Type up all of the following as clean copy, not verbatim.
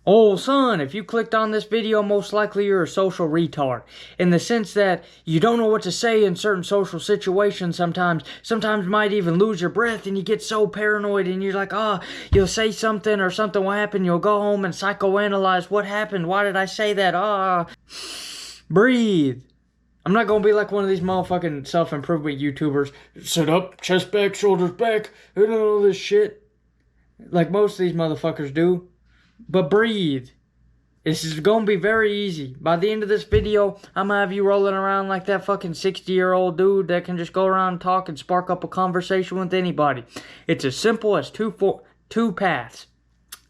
Oh, son, if you clicked on this video, most likely you're a social retard. In the sense that you don't know what to say in certain social situations sometimes. Sometimes you might even lose your breath and you get so paranoid and you're like, you'll say something or something will happen. You'll go home and psychoanalyze what happened. Why did I say that? Breathe. I'm not gonna be like one of these motherfucking self-improvement YouTubers. Sit up, chest back, shoulders back, and all this shit. Like most of these motherfuckers do. But breathe. This is gonna be very easy. By the end of this video, I'm gonna have you rolling around like that fucking 60-year-old dude that can just go around and talk and spark up a conversation with anybody. It's as simple as two paths.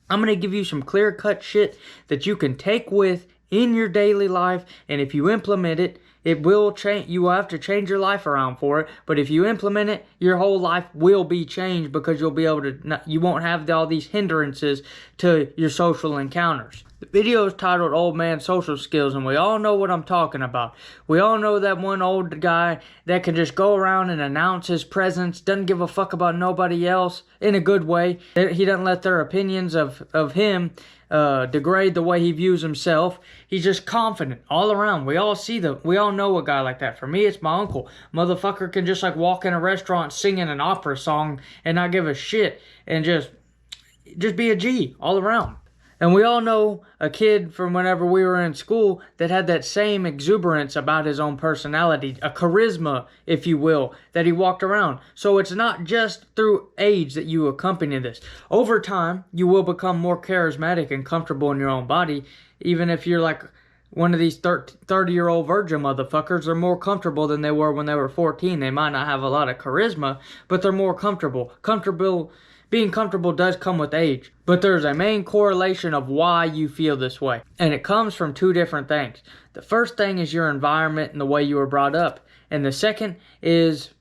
I'm gonna give you some clear-cut shit that you can take with in your daily life, and if you implement it, it will change. You will have to change your life around for it, but if you implement it, your whole life will be changed because you'll be able to. You won't have all these hindrances to your social encounters. The video is titled Old Man Social Skills, and we all know what I'm talking about. We all know that one old guy that can just go around and announce his presence, doesn't give a fuck about nobody else, in a good way. He doesn't let their opinions of him degrade the way he views himself. He's just confident all around. We all know a guy like that. For me, it's my uncle. Motherfucker can just like walk in a restaurant singing an opera song and not give a shit and just be a G all around. And we all know a kid from whenever we were in school that had that same exuberance about his own personality, a charisma, if you will, that he walked around. So it's not just through age that you accompany this. Over time, you will become more charismatic and comfortable in your own body, even if you're like one of these 30-year-old virgin motherfuckers. Are more comfortable than they were when they were 14. They might not have a lot of charisma, but they're more comfortable. Being comfortable does come with age, but there's a main correlation of why you feel this way. And it comes from two different things. The first thing is your environment and the way you were brought up. And the second is,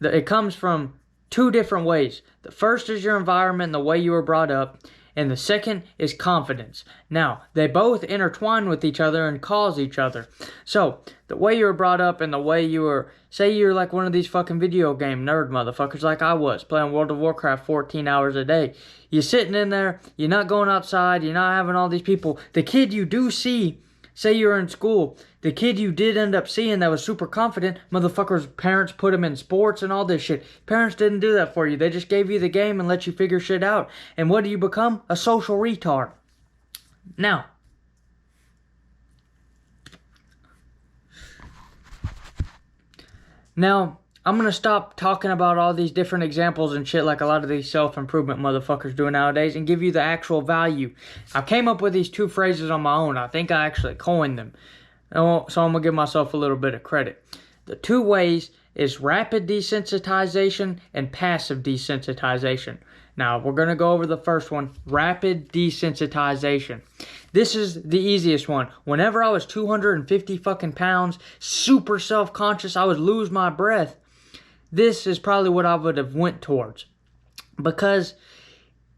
it comes from two different ways. The first is your environment and the way you were brought up. And the second is confidence. Now, they both intertwine with each other and cause each other. So, the way you were brought up and the way you were, say you're like one of these fucking video game nerd motherfuckers like I was, playing World of Warcraft 14 hours a day. You're sitting in there, you're not going outside, you're not having all these people. The kid you do see, say you're in school, the kid you did end up seeing that was super confident, motherfuckers' parents put him in sports and all this shit. Parents didn't do that for you. They just gave you the game and let you figure shit out. And what do you become? A social retard. Now, I'm going to stop talking about all these different examples and shit like a lot of these self-improvement motherfuckers do nowadays and give you the actual value. I came up with these two phrases on my own. I think I actually coined them. So I'm going to give myself a little bit of credit. The two ways is rapid desensitization and passive desensitization. Now, we're going to go over the first one, rapid desensitization. This is the easiest one. Whenever I was 250 fucking pounds, super self-conscious, I would lose my breath. This is probably what I would have went towards. Because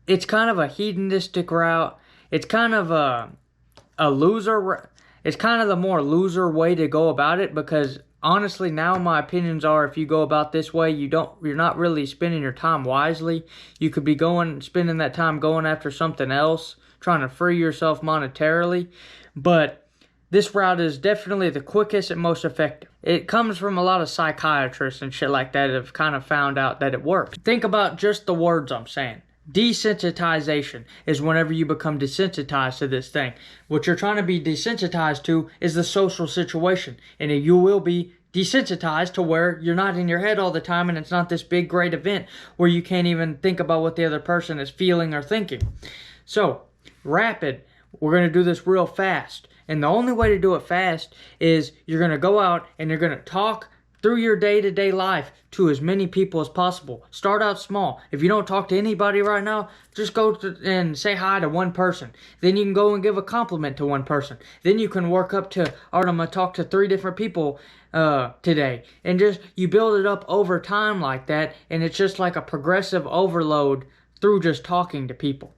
it's kind of a hedonistic route. It's kind of a loser. It's kind of the more loser way to go about it, because honestly, now my opinions are, if you go about this way, you're not really spending your time wisely. You could be spending that time going after something else, trying to free yourself monetarily. But this route is definitely the quickest and most effective. It comes from a lot of psychiatrists and shit like that have kind of found out that it works. Think about just the words I'm saying. Desensitization is whenever you become desensitized to this thing. What you're trying to be desensitized to is the social situation. And you will be desensitized to where you're not in your head all the time and it's not this big great event where you can't even think about what the other person is feeling or thinking. So, rapid, we're going to do this real fast. And the only way to do it fast is you're going to go out and you're going to talk through your day-to-day life to as many people as possible. Start out small. If you don't talk to anybody right now, just go and say hi to one person. Then you can go and give a compliment to one person. Then you can work up to, all right, I'm going to talk to 3 different people today. And just, you build it up over time like that, and it's just like a progressive overload through just talking to people.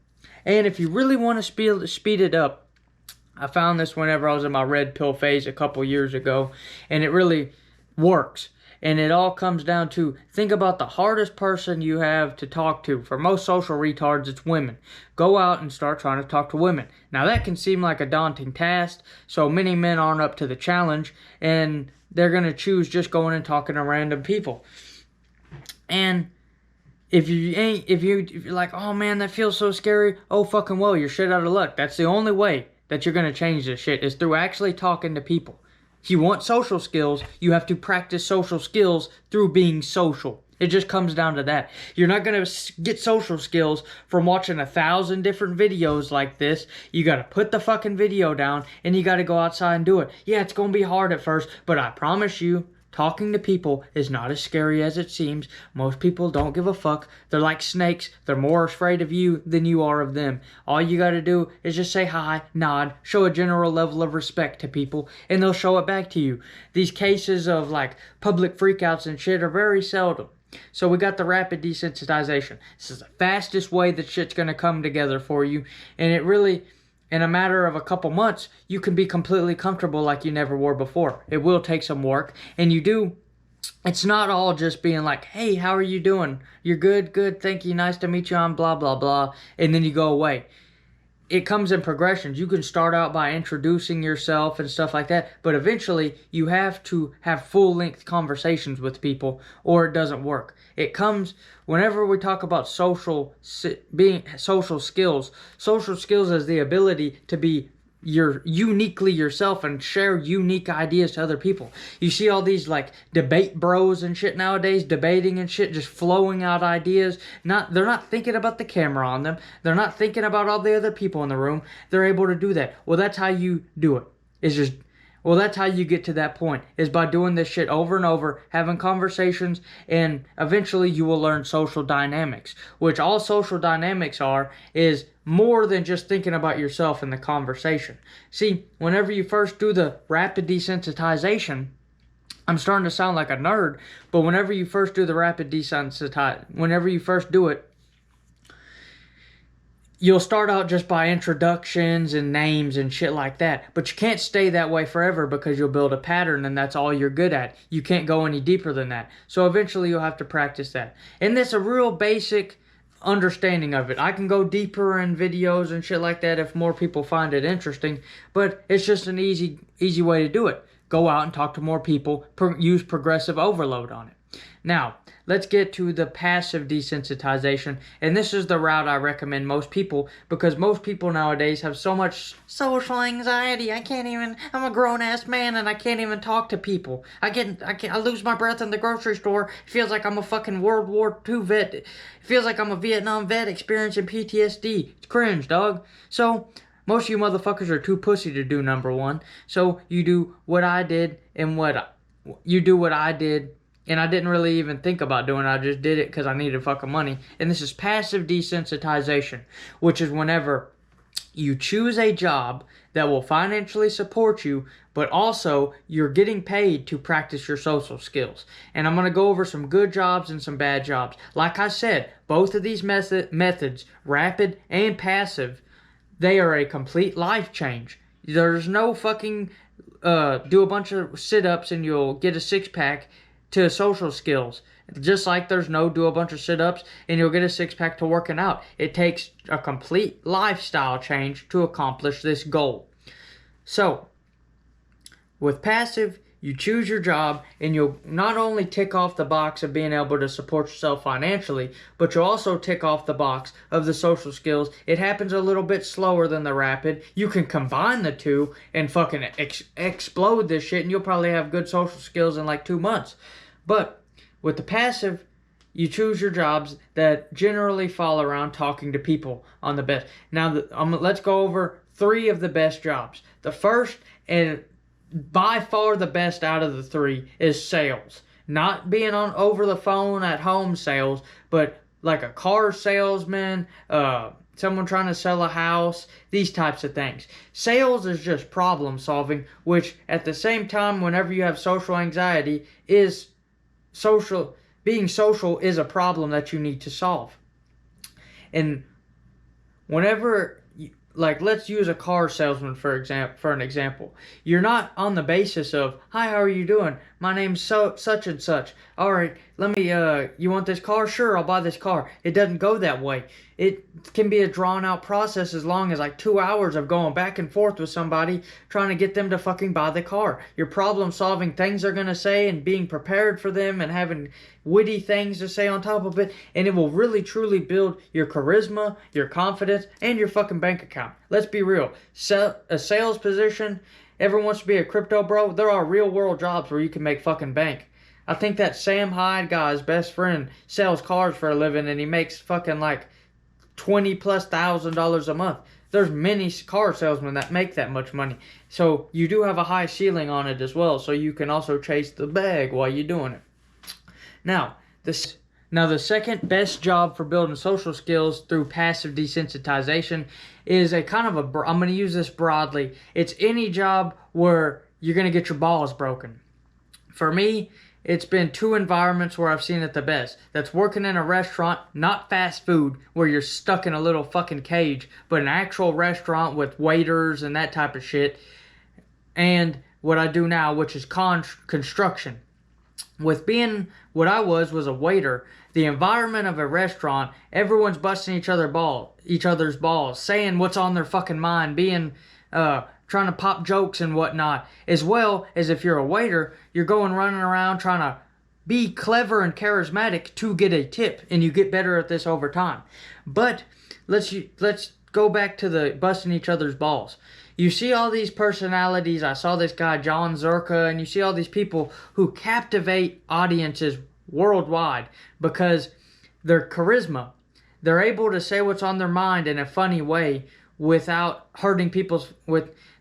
And if you really want to speed it up, I found this whenever I was in my red pill phase a couple years ago, and it really works. And it all comes down to, think about the hardest person you have to talk to. For most social retards, it's women. Go out and start trying to talk to women. Now that can seem like a daunting task, so many men aren't up to the challenge, and they're going to choose just going and talking to random people. And if you're like, oh man, that feels so scary, oh fucking well, you're shit out of luck. That's the only way that you're going to change this shit, is through actually talking to people. If you want social skills, you have to practice social skills through being social. It just comes down to that. You're not going to get social skills from watching 1,000 different videos like this. You got to put the fucking video down and you got to go outside and do it. Yeah, it's going to be hard at first, but I promise you, talking to people is not as scary as it seems. Most people don't give a fuck. They're like snakes. They're more afraid of you than you are of them. All you gotta do is just say hi, nod, show a general level of respect to people, and they'll show it back to you. These cases of like public freakouts and shit are very seldom. So we got the rapid desensitization. This is the fastest way that shit's gonna come together for you, and it really, in a matter of a couple months, you can be completely comfortable like you never were before. It will take some work, and it's not all just being like, hey, how are you doing? You're good, good, thank you, nice to meet you, I'm blah, blah, blah, and then you go away. It comes in progressions. You can start out by introducing yourself and stuff like that, but eventually you have to have full-length conversations with people or it doesn't work. It comes whenever we talk about social skills. Social skills is the ability to be uniquely yourself and share unique ideas to other people. You see all these like debate bros and shit nowadays, debating and shit, just flowing out ideas. They're not thinking about the camera on them. They're not thinking about all the other people in the room. They're able to do that. Well, that's how you do it. That's how you get to that point, is by doing this shit over and over, having conversations, and eventually you will learn social dynamics, which all social dynamics is more than just thinking about yourself in the conversation. See, whenever you first do the rapid desensitization, I'm starting to sound like a nerd, but whenever you first do the rapid whenever you first do it, you'll start out just by introductions and names and shit like that. But you can't stay that way forever because you'll build a pattern and that's all you're good at. You can't go any deeper than that. So eventually you'll have to practice that. And that's a real basic understanding of it. I can go deeper in videos and shit like that if more people find it interesting. But it's just an easy way to do it. Go out and talk to more people. Use progressive overload on it. Now, let's get to the passive desensitization, and this is the route I recommend most people, because most people nowadays have so much social anxiety. I'm a grown-ass man and I can't even talk to people. I lose my breath in the grocery store. It feels like I'm a fucking World War II vet. It feels like I'm a Vietnam vet experiencing PTSD. It's cringe, dog. So, most of you motherfuckers are too pussy to do number one. So, you do what I did, and and I didn't really even think about doing it. I just did it because I needed fucking money. And this is passive desensitization, which is whenever you choose a job that will financially support you, but also you're getting paid to practice your social skills. And I'm going to go over some good jobs and some bad jobs. Like I said, both of these methods, rapid and passive, they are a complete life change. There's no fucking do a bunch of sit-ups and you'll get a six-pack to social skills. Just like there's no do a bunch of sit-ups and you'll get a six-pack to working out. It takes a complete lifestyle change to accomplish this goal. So, with passive, you choose your job and you'll not only tick off the box of being able to support yourself financially, but you'll also tick off the box of the social skills. It happens a little bit slower than the rapid. You can combine the two and fucking explode this shit, and you'll probably have good social skills in like 2 months. But with the passive, you choose your jobs that generally fall around talking to people on the best. Now, let's go over 3 of the best jobs. The first, and by far the best out of the 3, is sales. Not being on over the phone at home sales, but like a car salesman, someone trying to sell a house, these types of things. Sales is just problem solving, which at the same time, whenever you have social anxiety, being social is a problem that you need to solve. And whenever like, let's use a car salesman for an example. You're not on the basis of, hi, how are you doing? My name's such and such. All right, let me, you want this car? Sure, I'll buy this car. It doesn't go that way. It can be a drawn out process as long as like 2 hours of going back and forth with somebody trying to get them to fucking buy the car. Your problem solving things they're gonna say and being prepared for them and having witty things to say on top of it, and it will really truly build your charisma, your confidence, and your fucking bank account. Let's be real. A sales position, everyone wants to be a crypto bro. There are real world jobs where you can make fucking bank. I think that Sam Hyde guy's best friend sells cars for a living and he makes fucking like $20,000+ a month. There's many car salesmen that make that much money. So you do have a high ceiling on it as well. So you can also chase the bag while you're doing it. Now, the second best job for building social skills through passive desensitization is a kind of I'm going to use this broadly. It's any job where you're going to get your balls broken. For me, it's been 2 environments where I've seen it the best. That's working in a restaurant, not fast food, where you're stuck in a little fucking cage, but an actual restaurant with waiters and that type of shit. And what I do now, which is construction. With being what I was a waiter, the environment of a restaurant, everyone's busting each other's balls, saying what's on their fucking mind, being trying to pop jokes and whatnot. As well as if you're a waiter, you're running around trying to be clever and charismatic to get a tip, and you get better at this over time. But let's go back to the busting each other's balls. You see all these personalities. I saw this guy, John Zerka, and you see all these people who captivate audiences worldwide because their charisma. They're able to say what's on their mind in a funny way without hurting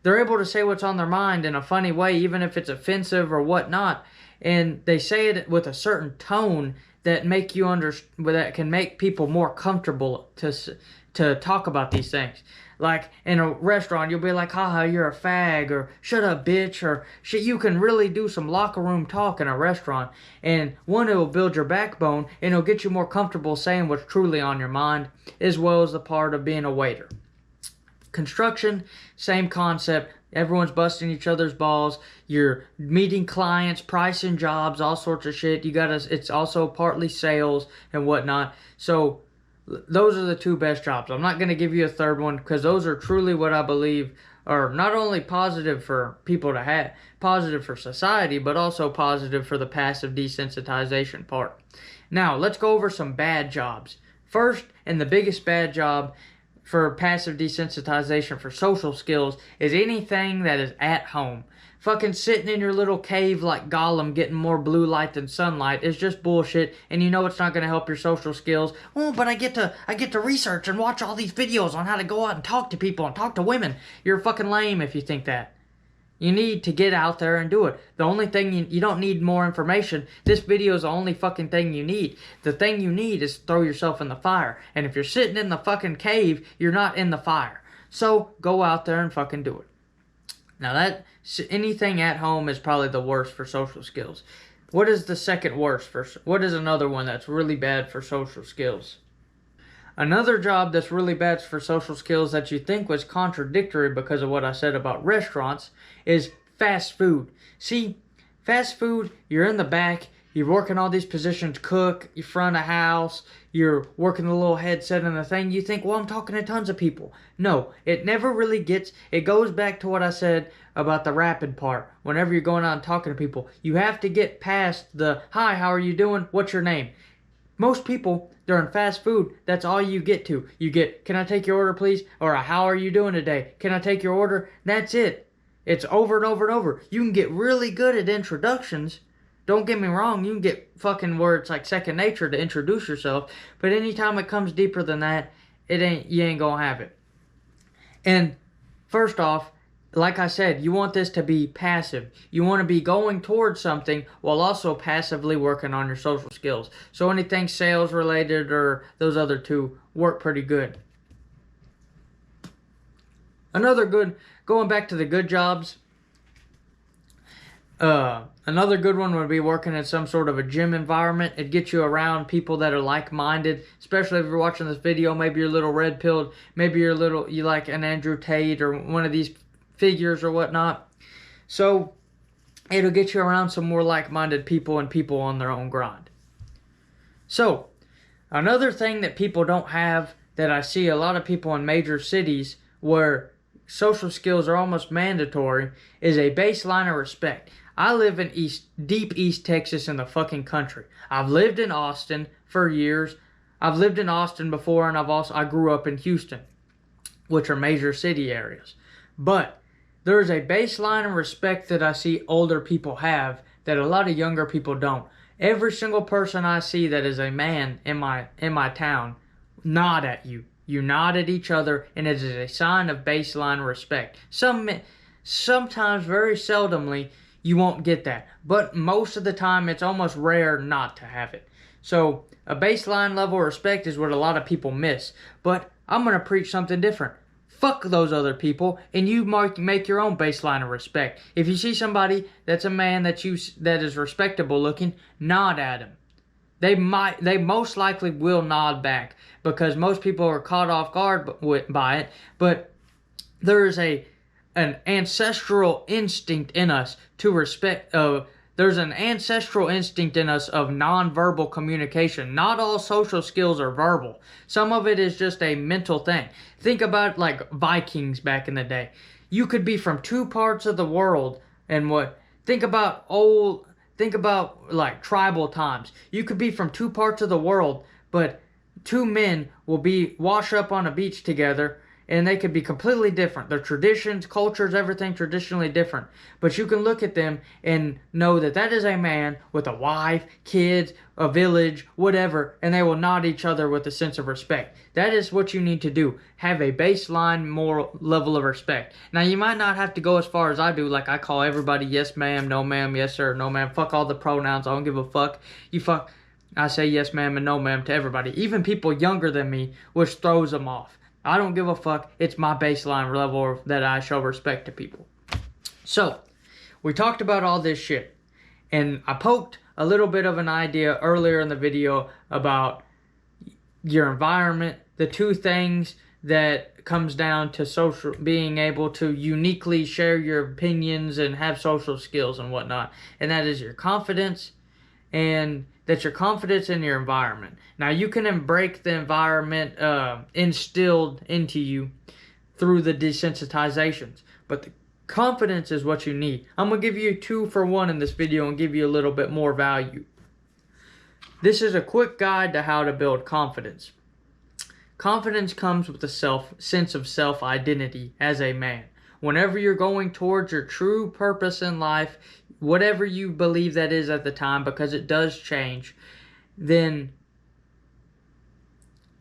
they're able to say what's on their mind in a funny way, even if it's offensive or whatnot. And they say it with a certain tone that that can make people more comfortable to talk about these things. Like in a restaurant, you'll be like, haha, you're a fag, or shut up, bitch, or shit. You can really do some locker room talk in a restaurant. And one, it will build your backbone, and it'll get you more comfortable saying what's truly on your mind, as well as the part of being a waiter. Construction, same concept. Everyone's busting each other's balls. You're meeting clients, pricing jobs, all sorts of shit. It's also partly sales and whatnot. So those are the 2 best jobs. I'm not going to give you a third one because those are truly what I believe are not only positive for people to have, positive for society, but also positive for the passive desensitization part. Now, let's go over some bad jobs. First, and the biggest bad job for passive desensitization for social skills is anything that is at home. Fucking sitting in your little cave like Gollum getting more blue light than sunlight is just bullshit, and you know it's not going to help your social skills. Oh, but I get to research and watch all these videos on how to go out and talk to people and talk to women. You're fucking lame if you think that. You need to get out there and do it. The only thing you don't need more information. This video is the only fucking thing you need. The thing you need is throw yourself in the fire. And if you're sitting in the fucking cave, you're not in the fire. So go out there and fucking do it. Now anything at home is probably the worst for social skills. What is the second worst? What is another one that's really bad for social skills? Another job that's really bad for social skills that you think was contradictory because of what I said about restaurants is fast food. See, fast food, you're in the back, you're working all these positions, cook, you front a house, you're working the little headset and the thing. You think, well, I'm talking to tons of people. No, it never really it goes back to what I said about the rapid part. Whenever you're going out and talking to people, you have to get past the, hi, how are you doing? What's your name? Most people, during fast food, that's all you get to. You get, can I take your order, please? Or how are you doing today? Can I take your order? That's it. It's over and over and over. You can get really good at introductions. Don't get me wrong, you can get fucking where it's like second nature to introduce yourself. But anytime it comes deeper than that, you ain't gonna have it. And first off, like I said, you want this to be passive. You want to be going towards something while also passively working on your social skills. So anything sales related or those other 2 work pretty good. Going back to the good jobs, Another good one would be working in some sort of a gym environment. It gets you around people that are like-minded, especially if you're watching this video. Maybe you're a little red-pilled. Maybe you like an Andrew Tate or one of these figures or whatnot. So it'll get you around some more like-minded people and people on their own grind. So another thing that people don't have, that I see a lot of people in major cities where social skills are almost mandatory, is a baseline of respect. I live in deep East Texas in the fucking country. I've lived in Austin for years. I've lived in Austin before, and I grew up in Houston, which are major city areas. But there's a baseline of respect that I see older people have that a lot of younger people don't. Every single person I see that is a man in my town nod at you. You nod at each other, and it is a sign of baseline respect. Sometimes, very seldomly, you won't get that. But most of the time, it's almost rare not to have it. So a baseline level of respect is what a lot of people miss. But I'm going to preach something different. Fuck those other people, and you make your own baseline of respect. If you see somebody that's a man that is respectable looking, nod at him. They most likely will nod back, because most people are caught off guard by it. But there is an ancestral instinct in us to respect. There's an ancestral instinct in us of nonverbal communication. Not all social skills are verbal. Some of it is just a mental thing. Think about like Vikings back in the day. You could be from two parts of the world, and think about like tribal times. You could be from two parts of the world, but two men will wash up on a beach together, and they could be completely different. Their traditions, cultures, everything traditionally different. But you can look at them and know that that is a man with a wife, kids, a village, whatever, and they will nod each other with a sense of respect. That is what you need to do. Have a baseline moral level of respect. Now, you might not have to go as far as I do, like I call everybody yes ma'am, no ma'am, yes sir, no ma'am. Fuck all the pronouns. I don't give a fuck. I say yes ma'am and no ma'am to everybody. Even people younger than me, which throws them off. I don't give a fuck. It's my baseline level that I show respect to people. So, we talked about all this shit. And I poked a little bit of an idea earlier in the video about your environment. The two things that comes down to being able to uniquely share your opinions and have social skills and whatnot. And that is your confidence, and that's your confidence in your environment. Now, you can break the environment instilled into you through the desensitizations, but the confidence is what you need. I'm going to give you 2 for 1 in this video and give you a little bit more value. This is a quick guide to how to build confidence. Confidence comes with a sense of self-identity as a man. Whenever you're going towards your true purpose in life, whatever you believe that is at the time, because it does change, then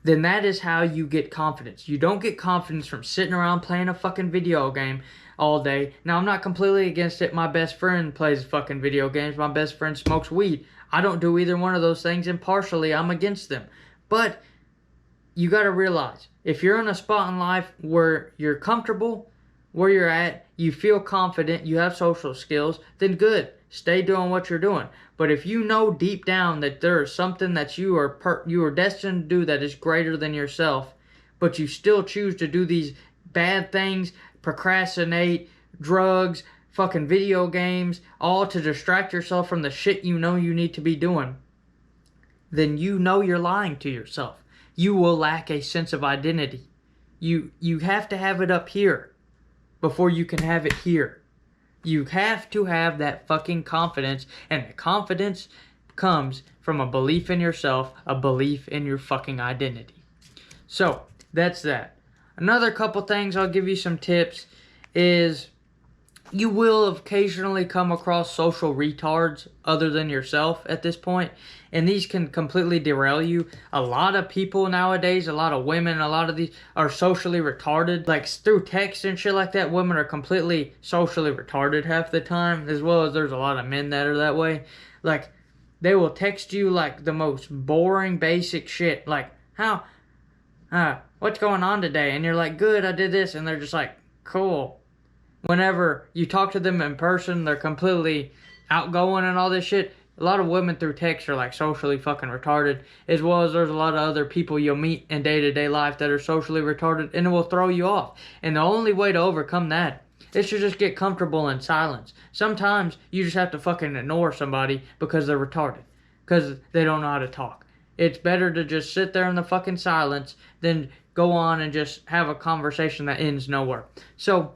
that is how you get confidence. You don't get confidence from sitting around playing a fucking video game all day. Now, I'm not completely against it. My best friend plays fucking video games. My best friend smokes weed. I don't do either one of those things, and partially I'm against them. But you got to realize, if you're in a spot in life where you're comfortable, where you're at, you feel confident, you have social skills, then good. Stay doing what you're doing. But if you know deep down that there is something that you are destined to do that is greater than yourself, but you still choose to do these bad things, procrastinate, drugs, fucking video games, all to distract yourself from the shit you know you need to be doing, then you know you're lying to yourself. You will lack a sense of identity. You have to have it up here before you can have it here. You have to have that fucking confidence, and the confidence comes from a belief in yourself, a belief in your fucking identity. So, that's that. Another couple things, I'll give you some tips, is you will occasionally come across social retards other than yourself at this point, and these can completely derail you. A lot of people nowadays, a lot of women, a lot of these are socially retarded. Like through text and shit like that, women are completely socially retarded half the time, as well as there's a lot of men that are that way. Like, they will text you like the most boring, basic shit. Like, what's going on today? And you're like, good, I did this. And they're just like, cool. Whenever you talk to them in person, they're completely outgoing and all this shit, a lot of women through text are like socially fucking retarded, as well as there's a lot of other people you'll meet in day-to-day life that are socially retarded, and it will throw you off. And the only way to overcome that is to just get comfortable in silence. Sometimes you just have to fucking ignore somebody because they're retarded, because they don't know how to talk. It's better to just sit there in the fucking silence than go on and just have a conversation that ends nowhere. So,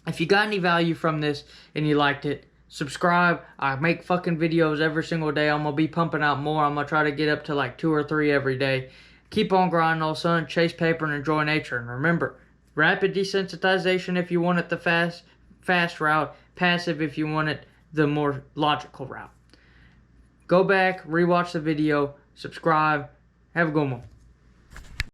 if you got any value from this and you liked it, subscribe. I make fucking videos every single day. I'm going to be pumping out more. I'm going to try to get up to like 2 or 3 every day. Keep on grinding, old son. Chase paper and enjoy nature. And remember, rapid desensitization if you want it the fast route. Passive if you want it the more logical route. Go back, rewatch the video, subscribe. Have a good one.